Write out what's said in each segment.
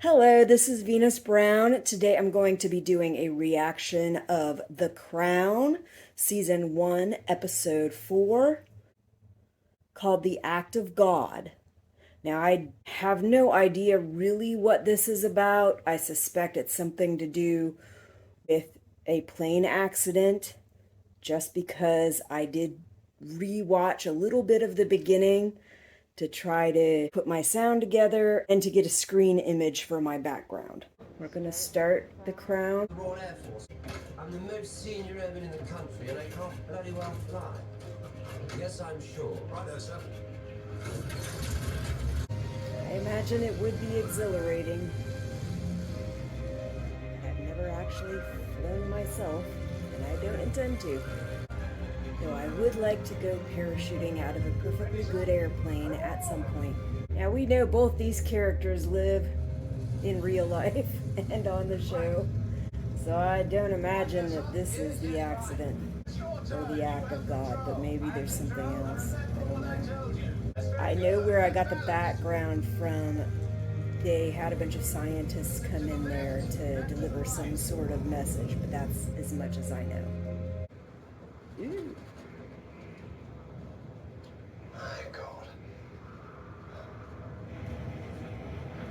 Hello, this is Venus Brown. Today I'm going to be doing a reaction of The Crown, Season 1, Episode 4, called The Act of God. Now, I have no idea really what this is about. I suspect it's something to do with a plane accident, just because I did rewatch a little bit of the beginning to try to put my sound together and to get a screen image for my background. We're going to start The Crown. Royal Air Force. I'm the most senior airman in the country and I can't bloody well fly. Yes, I'm sure. Right there, sir. I imagine it would be exhilarating. I've never actually flown myself, and I don't intend to. Though I would like to go parachuting out of a perfectly good airplane at some point. Now, we know both these characters live in real life and on the show, so I don't imagine that this is the accident or the act of God, but maybe there's something else. I don't know. I know where I got the background from. They had a bunch of scientists come in there to deliver some sort of message, but that's as much as I know. Ooh.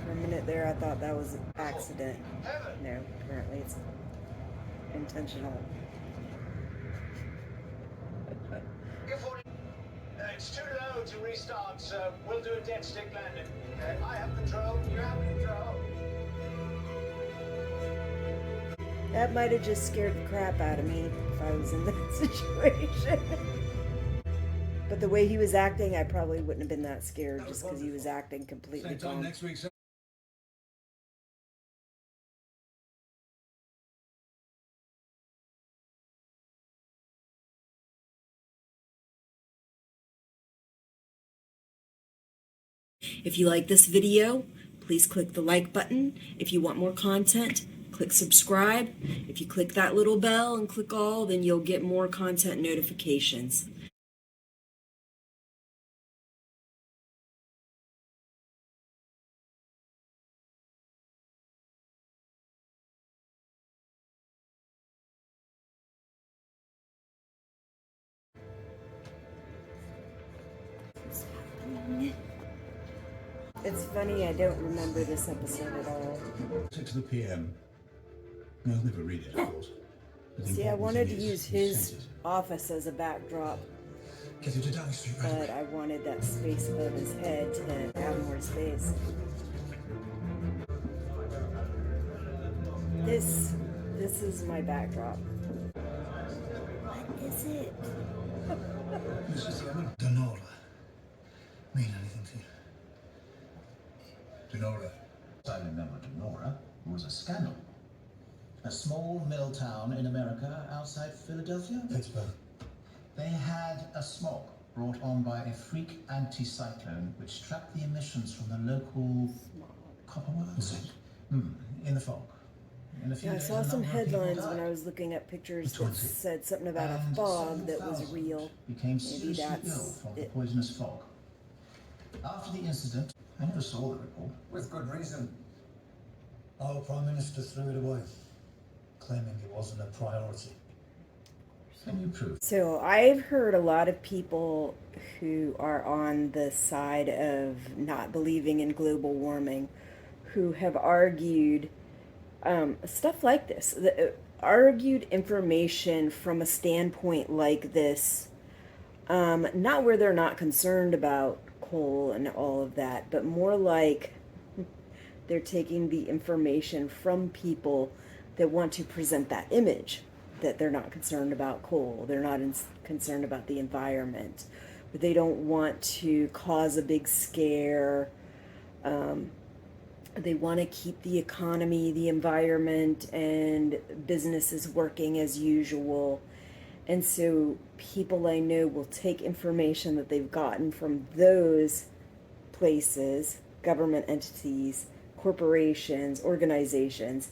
For a minute there, I thought that was an accident. No, apparently it's intentional. It's too low to restart, so we'll do a dead stick landing. I have control, you have control. That might have just scared the crap out of me if I was in that situation. But the way he was acting, I probably wouldn't have been that scared just because he was acting completely calm. Next week, sir. If you like this video, please click the like button. If you want more content, click subscribe. If you click that little bell and click all, then you'll get more content notifications. It's funny, I don't remember this episode at all. 6 to the PM. I'll never read it, of course. See, I wanted to use his office as a backdrop, Get you to Downing Street right away. but I wanted that space above his head to have more space. This is my backdrop. What is it? Mrs. Lemon. Donora. Mean anything to you? Donora. I remember Donora was a scandal. A small mill town in America outside Philadelphia. Pittsburgh. They had a smog brought on by a freak anticyclone which trapped the emissions from the local copper works. In the fog. In a few Yeah, I days, saw a some number of people headlines when died. I was looking at pictures that said something about a And fog that was 7,000 real. became Maybe seriously ill that's from the it. poisonous fog. After the incident, I never saw the report. With good reason. Our Prime Minister threw it away, claiming it wasn't a priority. Can you prove? So I've heard a lot of people who are on the side of not believing in global warming who have argued stuff like this, argued information from a standpoint like this, not where they're not concerned about coal and all of that, but more like they're taking the information from people that want to present that image, that they're not concerned about coal, they're not concerned about the environment, but they don't want to cause a big scare. They want to keep the economy, the environment, and businesses working as usual. And so people I know will take information that they've gotten from those places, government entities, corporations, organizations,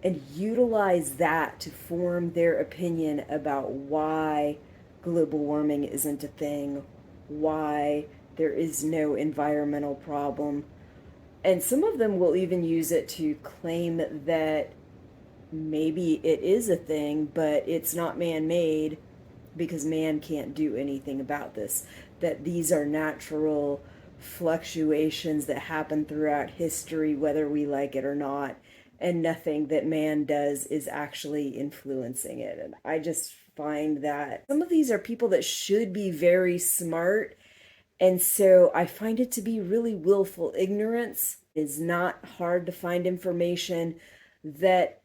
and utilize that to form their opinion about why global warming isn't a thing, why there is no environmental problem, And some of them will even use it to claim that maybe it is a thing, but it's not man-made because man can't do anything about this. That these are natural fluctuations that happen throughout history, whether we like it or not, and nothing that man does is actually influencing it. And I just find that some of these are people that should be very smart, and so I find it to be really willful ignorance. It's not hard to find information that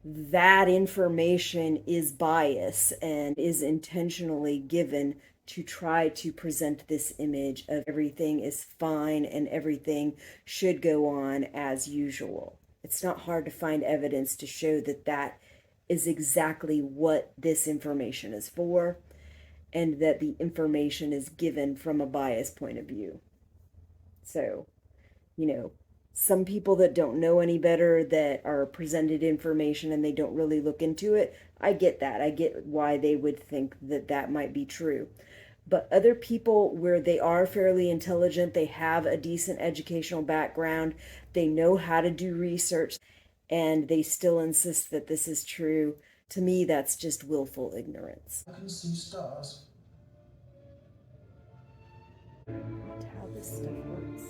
information is bias and is intentionally given to try to present this image of everything is fine and everything should go on as usual. It's not hard to find evidence to show that that is exactly what this information is for, and that the information is given from a biased point of view. So, you know, some people that don't know any better, that are presented information and they don't really look into it, I get that. I get why they would think that that might be true. But other people where they are fairly intelligent, they have a decent educational background, they know how to do research, and they still insist that this is true, to me, that's just willful ignorance. I can see stars. That's how this stuff works.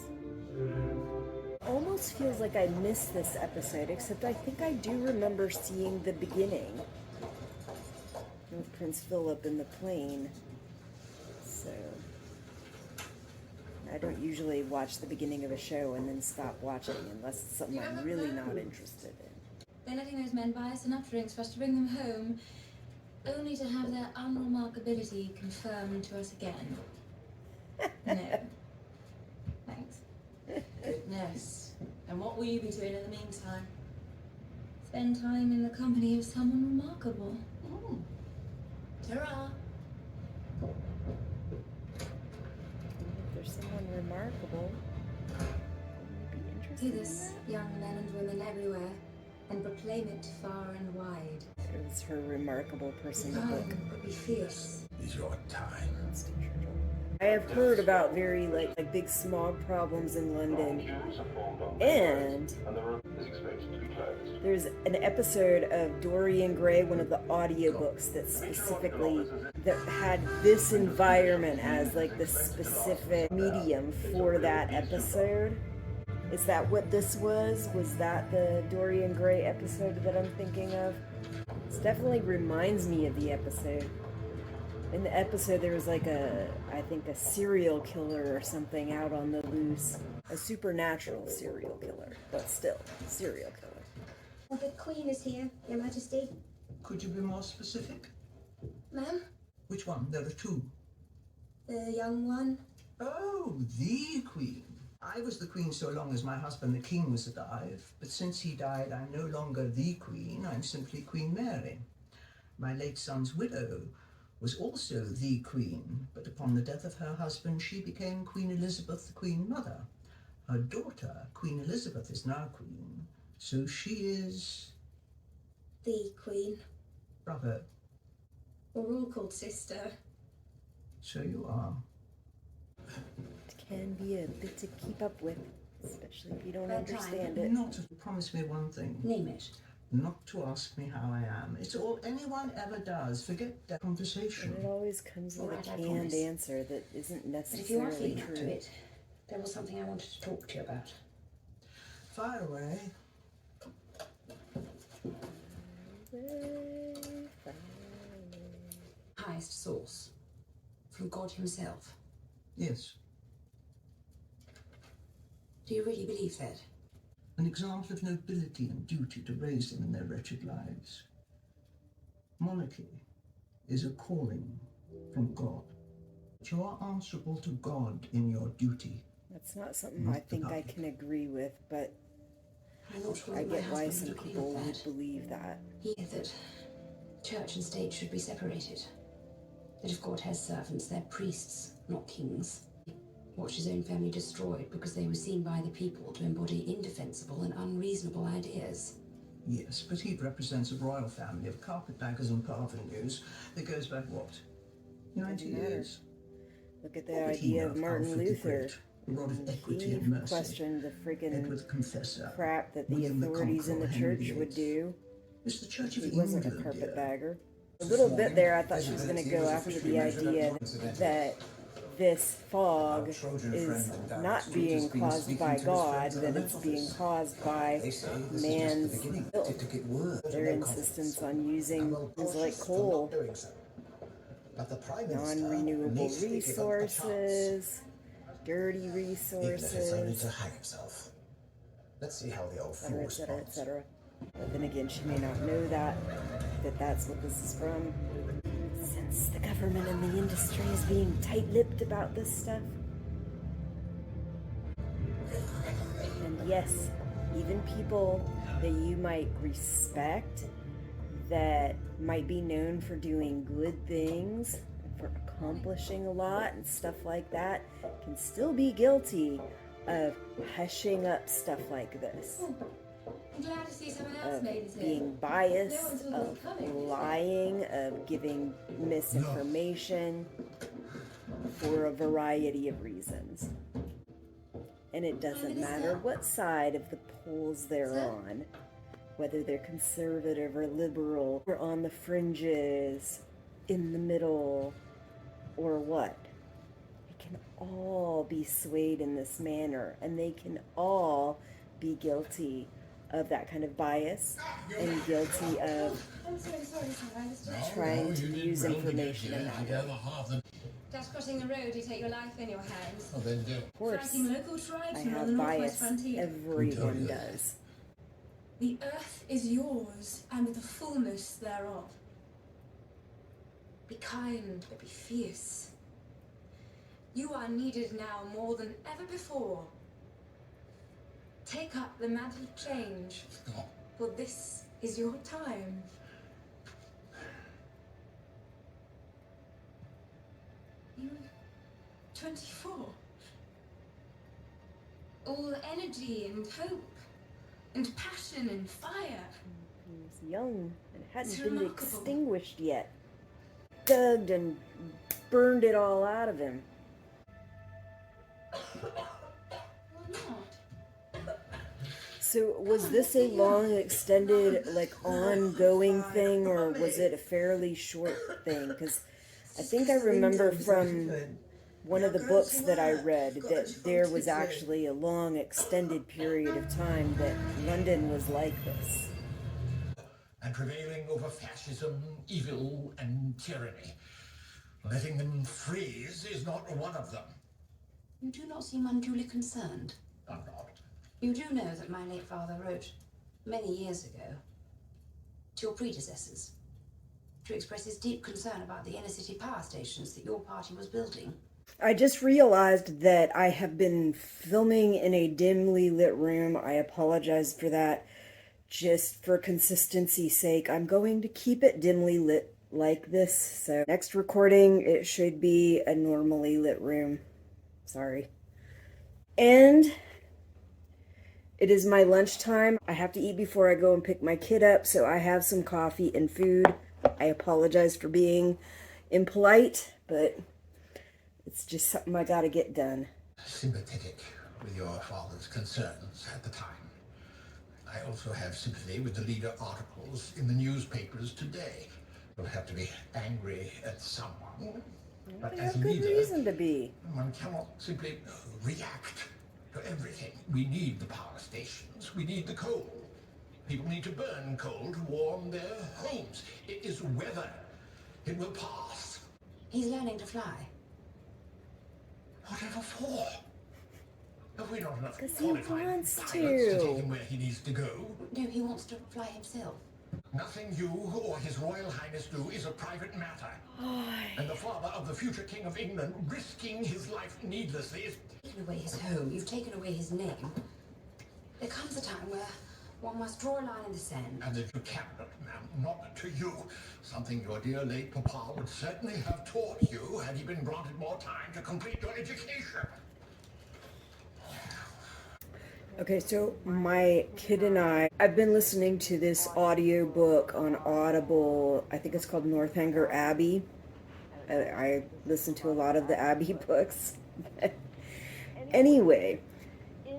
Almost feels like I missed this episode, except I think I do remember seeing the beginning with Prince Philip in the plane. So I don't usually watch the beginning of a show and then stop watching unless it's something I'm really not interested in. They're letting those men buy us enough drinks for us to bring them home, only to have their unremarkability confirmed to us again. No. Thanks. Goodness. And what will you be doing in the meantime? Spend time in the company of someone remarkable. Ta-ra! If there's someone remarkable, you'd be interested See in this, that. young men and women everywhere, and proclaim it far and wide. It was her remarkable person to Young book. but be fierce. Is your time. I have heard about very like big smog problems in London, and there's an episode of Dorian Gray, one of the audiobooks that specifically that had this environment as like the specific medium for that episode. Is that what this was? Was that the Dorian Gray episode that I'm thinking of? This definitely reminds me of the episode. In the episode, there was like I think a serial killer or something out on the loose. A supernatural serial killer, but still, serial killer. The Queen is here, Your Majesty. Could you be more specific? Ma'am? Which one? There are two. The young one? Oh, the Queen. I was the Queen so long as my husband the King was alive, but since he died I'm no longer the Queen, I'm simply Queen Mary. My late son's widow was also the Queen, but upon the death of her husband she became Queen Elizabeth, the Queen Mother. Her daughter, Queen Elizabeth, is now Queen, so she is... The Queen. Bravo. We're all called sister. So you are. It can be a bit to keep up with, especially if you don't About time. understand it. Not to promise me one thing. Name it. Not to ask me how I am. It's all anyone ever does. Forget that conversation. And it always comes with Alright, a I canned promise. answer that isn't But if you are necessarily feeling up to true. it, there was something I wanted to talk to you about. Fire away. Highest source. From God himself. Yes. Do you really believe that? An example of nobility and duty to raise them in their wretched lives. Monarchy is a calling from God. You are answerable to God in your duty. That's not something Not I think I the can agree with, but I'm not sure I that my get why husband some would agree people with would that. believe that. He is that church and state should be separated. That if God has servants, they're priests, not kings. He watched his own family destroyed because they were seen by the people to embody indefensible and unreasonable ideas. Yes, but he represents a royal family of carpetbaggers and parvenus that goes back, what, 90 Doesn't matter. years? Look at the What would he idea know of of Martin Alfred the Luther. Great? a God of equity He and mercy. questioned the freaking Edward the Confessor, crap that the William the authorities in the Conqueror, Henry church would VIII. do. It's the Church of He wasn't a England, dear. carpetbagger. A little bit there, I thought she was going to go after the idea that this fog is not being caused by God, that it's being caused by man's will. Their insistence on using things like coal, non-renewable resources, dirty resources, to hang himself. Let's see how the old fool etc., etc., etc. But then again, she may not know that that's what this is from. Since the government and the industry is being tight-lipped about this stuff. And yes, even people that you might respect, that might be known for doing good things, for accomplishing a lot and stuff like that, can still be guilty of hushing up stuff like this. I'm glad to see someone else Of made it in. being biased, of lying, of giving misinformation for a variety of reasons. And it doesn't matter what side of the polls they're on, whether they're conservative or liberal, or on the fringes, in the middle, or what. It can all be swayed in this manner, and they can all be guilty of that kind of bias and guilty of trying to use information in that way. Just crossing the road, you take your life in your hands. Oh, then do. Of course, Fighting local tribes I from the have northwest bias. frontier. Everyone does. The earth is yours, and with the fullness thereof. Be kind, but be fierce. You are needed now more than ever before. Take up the mantle of change, for this is your time. You're 24. All energy and hope, and passion and fire. He was young and hadn't It's been remarkable. extinguished yet. Dug and burned it all out of him. Or not. So was this a long, extended, like, ongoing thing, or was it a fairly short thing? Because I think I remember from one of the books that I read that there was actually a long, extended period of time that London was like this. And prevailing over fascism, evil, and tyranny. Letting them freeze is not one of them. You do not seem unduly concerned. I'm not. You do know that my late father wrote many years ago to your predecessors to express his deep concern about the inner city power stations that your party was building. I just realized that I have been filming in a dimly lit room. I apologize for that. Just for consistency's sake, I'm going to keep it dimly lit like this. So next recording, it should be a normally lit room. Sorry. And it is my lunchtime. I have to eat before I go and pick my kid up, so I have some coffee and food. I apologize for being impolite, but it's just something I gotta get done. Sympathetic with your father's concerns at the time. I also have sympathy with the leader articles in the newspapers today. You'll have to be angry at someone. But I as have good leader, reason to be. one cannot simply react to everything. We need the power stations. We need the coal. People need to burn coal to warm their homes. It is weather. It will pass. He's learning to fly. Whatever for? Have we not enough 'Cause he qualified wants pilots to. take him where he needs to go? No, he wants to fly himself. Nothing you or His Royal Highness do is a private matter. And the father of the future King of England risking his life needlessly is... You've taken away his home, you've taken away his name. There comes a time where one must draw a line in the sand. And that you cannot, ma'am, not to you. Something your dear late papa would certainly have taught you had he been granted more time to complete your education. Okay, so my kid and I've been listening to this audio book on Audible. I think it's called Northanger Abbey. I listen to a lot of the Abbey books. Anyway,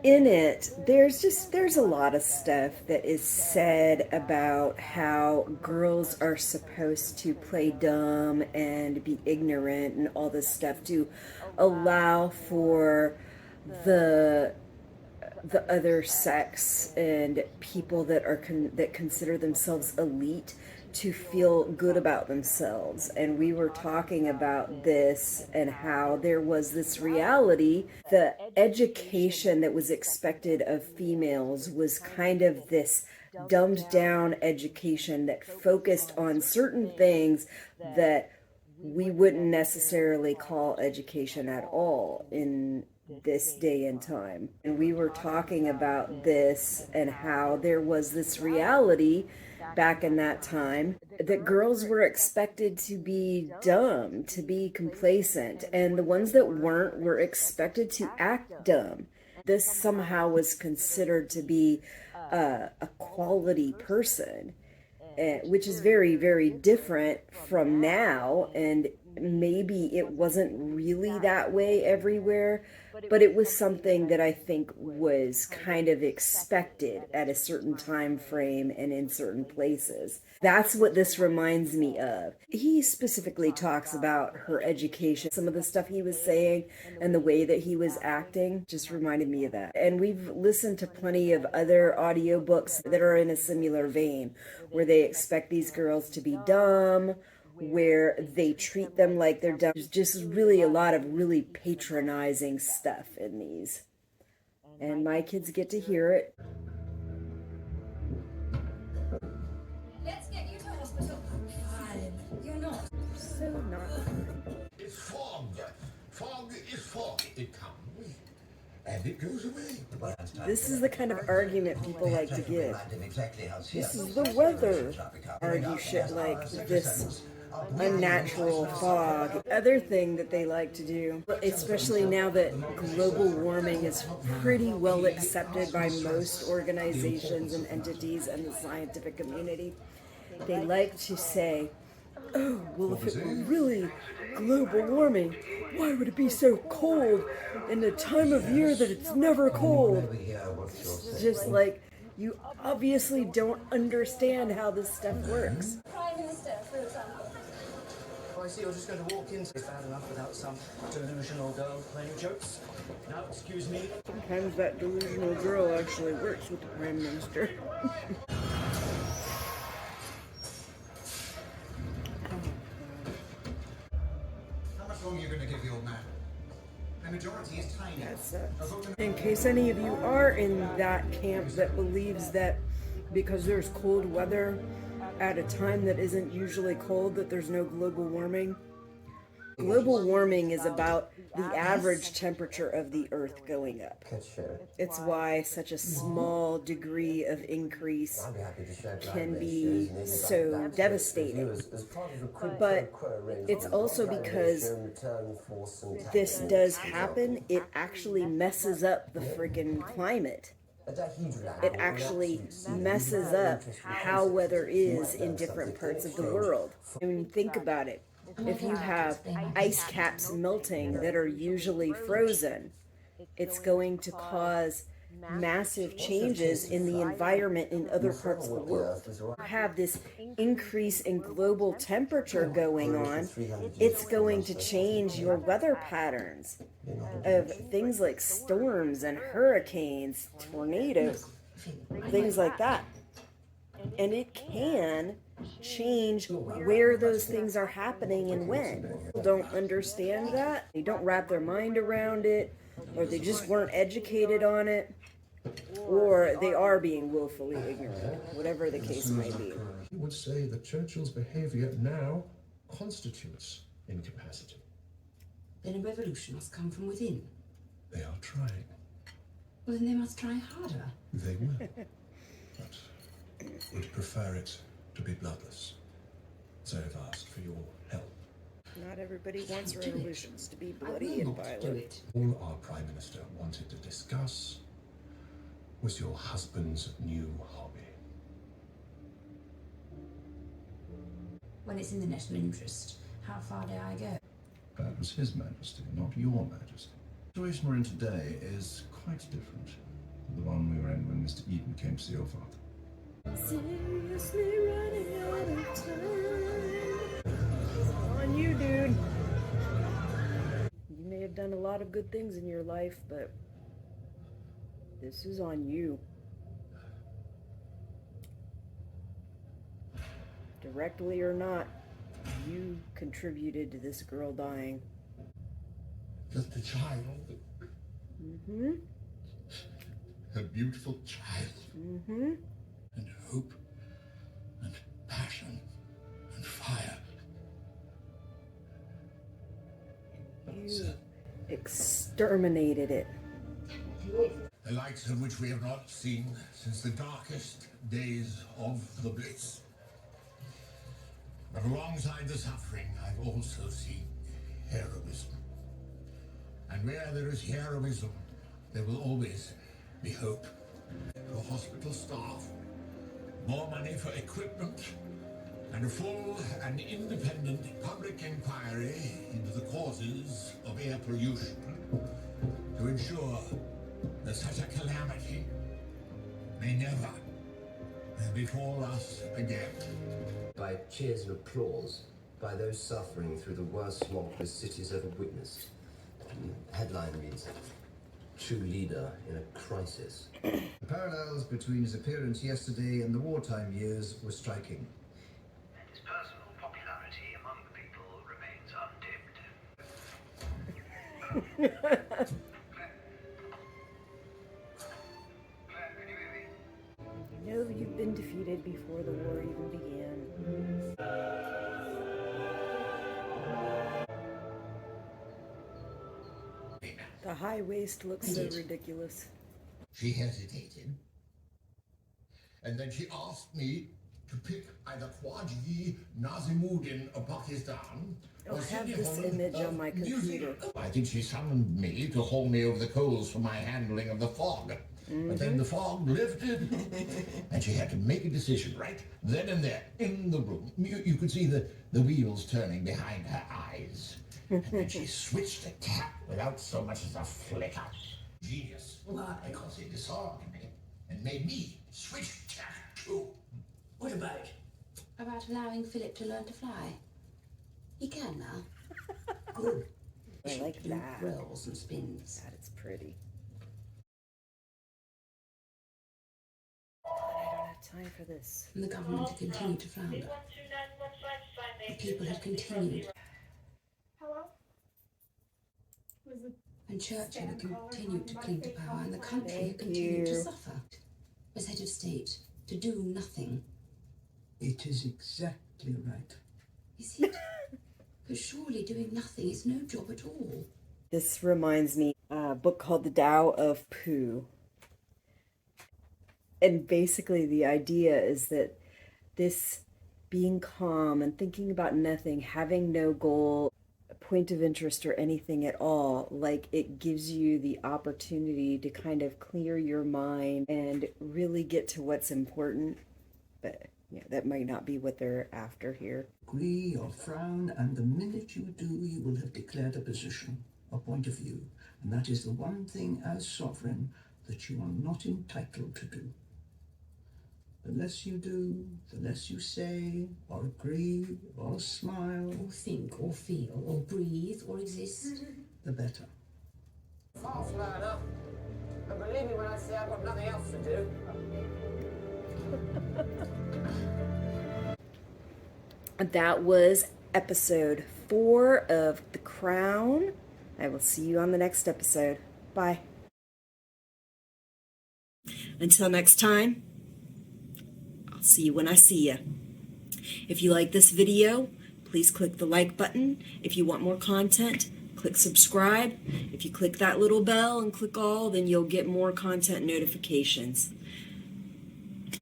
in it, there's a lot of stuff that is said about how girls are supposed to play dumb and be ignorant and all this stuff to allow for the other sex and people that are that consider themselves elite to feel good about themselves. And we were talking about this and how there was this reality. The education that was expected of females was kind of this dumbed down education that focused on certain things that we wouldn't necessarily call education at all in this day and time. And we were talking about this and how there was this reality back in that time that girls were expected to be dumb, to be complacent, and the ones that weren't were expected to act dumb. This somehow was considered to be a quality person, which is very, very different from now. And maybe it wasn't really that way everywhere, but it was something that I think was kind of expected at a certain time frame and in certain places. That's what this reminds me of. He specifically talks about her education. Some of the stuff he was saying and the way that he was acting just reminded me of that. And we've listened to plenty of other audiobooks that are in a similar vein, where they expect these girls to be dumb, where they treat them like they're dumb. There's just really a lot of really patronizing stuff in these. And my kids get to hear it. Let's get you to hospital. Fine. You're not. So not fine. It's fog. Fog is fog. It comes and it goes away. This is the kind of argument people like to give. This is the weather. Argue shit like this unnatural fog. Other thing that they like to do, especially now that global warming is pretty well accepted by most organizations and entities and the scientific community, they like to say, oh, well, if it were really global warming, why would it be so cold in the time of year that it's never cold? It's just like, you obviously don't understand how this stuff works. Prime Minister, for example. Oh, I see, you're just going to walk in. It's bad enough without some delusional girl playing jokes. Now, excuse me. Sometimes that delusional girl actually works with the Prime Minister. How much longer are you going to give the old man? The majority is tiny. In case any of you are in that camp that believes that because there's cold weather at a time that isn't usually cold, that there's no global warming. Global warming is about the average temperature of the Earth going up. It's why such a small degree of increase can be so devastating. But it's also because this does happen, it actually messes up the friggin' climate. It actually messes up how weather is in different parts of the world. I mean, think about it. If you have ice caps melting that are usually frozen, it's going to cause massive changes in the environment in other parts of the world. You have this increase in global temperature going on, it's going to change your weather patterns of things like storms and hurricanes, tornadoes, things like that. And it can change where those things are happening and when. People don't understand that. They don't wrap their mind around it, or they just weren't educated on it, or they are being willfully ignorant, whatever the case might be. He would say that Churchill's behaviour now constitutes incapacity. Then a revolution must come from within. They are trying. Well, then they must try harder. They will. But would prefer it to be bloodless. So I've asked for your help. Not everybody wants revolutions to be bloody and violent. All our Prime Minister wanted to discuss was your husband's new hobby. When it's in the national interest, how far dare I go? That was His Majesty, not your Majesty. The situation we're in today is quite different to the one we were in when Mr. Eden came to see your father. Seriously running out of time. On you, dude. You may have done a lot of good things in your life, but this is on you. Directly or not, you contributed to this girl dying. Just a child. Mm-hmm. A beautiful child. Mm-hmm. And hope and passion and fire. You exterminated it. The likes of which we have not seen since the darkest days of the Blitz. But alongside the suffering, I've also seen heroism. And where there is heroism, there will always be hope. For hospital staff, more money for equipment, and a full and independent public inquiry into the causes of air pollution to ensure that such a calamity may never befall us again. By cheers and applause by those suffering through the worst smog the city's ever witnessed. Headline reads, "True leader in a crisis." The parallels between his appearance yesterday and the wartime years were striking. And his personal popularity among the people remains undimmed. Claire, can you hear me? You know you've been defeated before the war even began. The high waist looks so ridiculous. She hesitated, and then she asked me to pick either Khwaja Nazimuddin of Pakistan I'll or have Sidney this Holland image of on my New computer. Zealand. I think she summoned me to haul me over the coals for my handling of the fog. But then the fog lifted, and she had to make a decision right then and there in the room. You could see the wheels turning behind her eyes. And then she switched the tap without so much as a flicker. Genius. Why? Because it disarmed me and made me switch tap too. What about? About allowing Philip to learn to fly. He can now. Good. I like Do that. rolls and spins. That is pretty. I don't have time for this. And the government had continued to flounder. The people had continued. Hello? Was it And Churchill had continued to cling to power, and the country had continued to suffer. As head of state, to do nothing. It is exactly right. Is it? Because surely doing nothing is no job at all. This reminds me of a book called The Tao of Pooh. And basically the idea is that this being calm and thinking about nothing, having no goal, point of interest or anything at all, like it gives you the opportunity to kind of clear your mind and really get to what's important. But yeah, that might not be what they're after here. Agree or frown, and the minute you do, you will have declared a position, a point of view. And that is the one thing as sovereign that you are not entitled to do. The less you do, the less you say, or agree, or smile, Or think, or feel, or breathe, or exist. the better. Fast learner. And believe me when I say I've got nothing else to do. That was episode 4 of The Crown. I will see you on the next episode. Bye. Until next time, I'll see you when I see you. If you like this video, please click the like button. If you want more content, click subscribe. If you click that little bell and click all, then you'll get more content notifications.